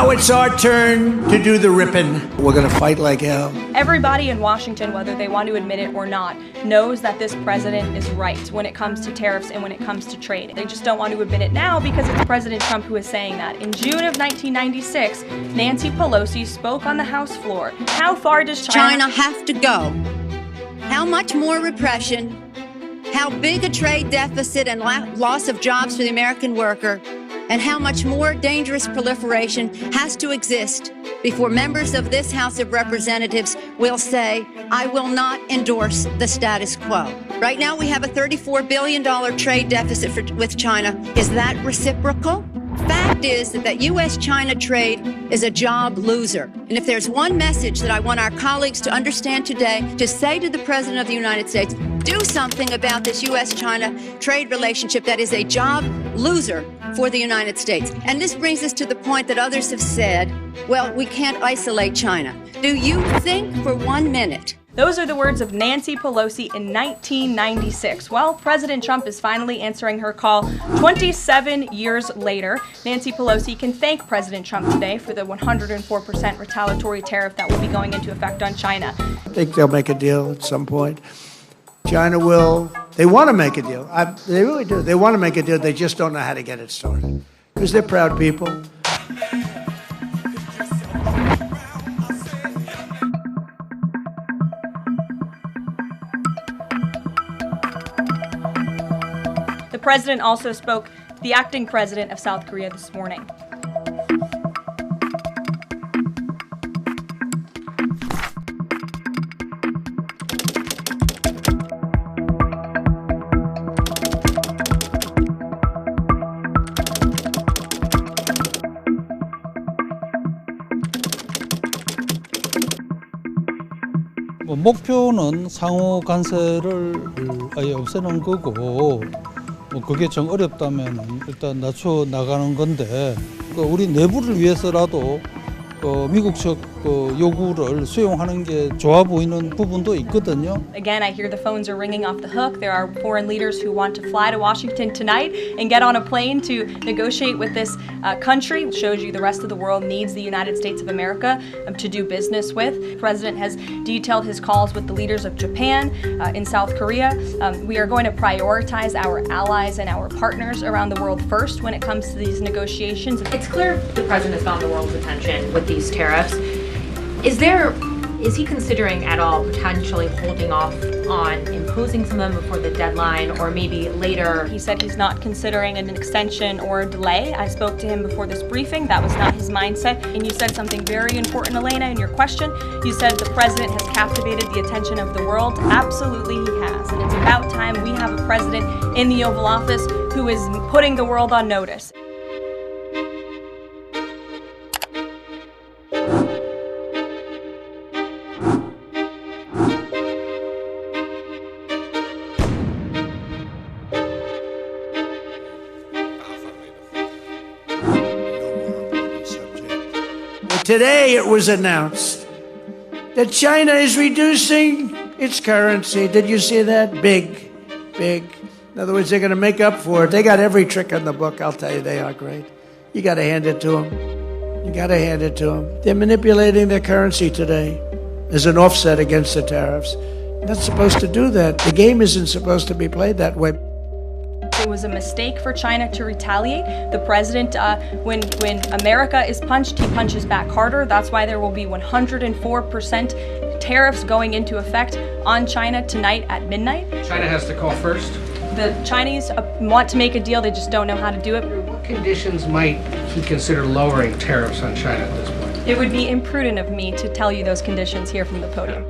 Now it's our turn to do the ripping. We're going to fight like hell. Everybody in Washington, whether they want to admit it or not, knows that this president is right when it comes to tariffs and when it comes to trade. They just don't want to admit it now because it's President Trump who is saying that. In June of 1996, Nancy Pelosi spoke on the House floor. How far does China have to go? How much more repression? How big a trade deficit and loss of jobs for the American worker? And how much more dangerous proliferation has to exist before members of this House of Representatives will say, I will not endorse the status quo. Right now, we have a $34 billion trade deficit with China. Is that reciprocal? Fact is that U.S.-China trade is a job loser. And if there's one message that I want our colleagues to understand today, to say to the President of the United States, do something about this U.S.-China trade relationship that is a job loser for the United States. And this brings us to the point that others have said, well, we can't isolate China. Do you think for 1 minute? Those are the words of Nancy Pelosi in 1996. Well, President Trump is finally answering her call 27 years later. Nancy Pelosi can thank President Trump today for the 104% retaliatory tariff that will be going into effect on China. I think they'll make a deal at some point. China will. They want to make a deal. They really do. They want to make a deal. They just don't know how to get it started. Because they're proud people. The president also spoke to the acting president of South Korea this morning. 목표는 상호 간세를 아예 없애는 거고 그게 좀 어렵다면 일단 낮춰 나가는 건데 우리 내부를 위해서라도 미국 측 요구를 수용하는 게 좋아 보이는 부분도 있거든요. Again, I hear the phones are ringing off the hook. There are foreign leaders who want to fly to Washington tonight and get on a plane to negotiate with this country. It shows you the rest of the world needs the United States of America to do business with. The president has detailed his calls with the leaders of Japan, in South Korea. We are going to prioritize our allies and our partners around the world first when it comes to these negotiations. It's clear the president has found the world's attention with these tariffs. Is he considering at all potentially holding off on imposing some of them before the deadline or maybe later? He said he's not considering an extension or a delay. I spoke to him before this briefing. That was not his mindset. And you said something very important, Elena, in your question. You said the president has captivated the attention of the world. Absolutely he has. And it's about time we have a president in the Oval Office who is putting the world on notice. Today it was announced that China is reducing its currency. Did you see that? Big. In other words, they're going to make up for it. They got every trick in the book. I'll tell you, they are great. You got to hand it to them. They're manipulating their currency today as an offset against the tariffs. They're not supposed to do that. The game isn't supposed to be played that way. It was a mistake for China to retaliate. The president, when America is punched, he punches back harder. That's why there will be 104% tariffs going into effect on China tonight at midnight. China has to call first? The Chinese want to make a deal, they just don't know how to do it. What conditions might he consider lowering tariffs on China at this point? It would be imprudent of me to tell you those conditions here from the podium.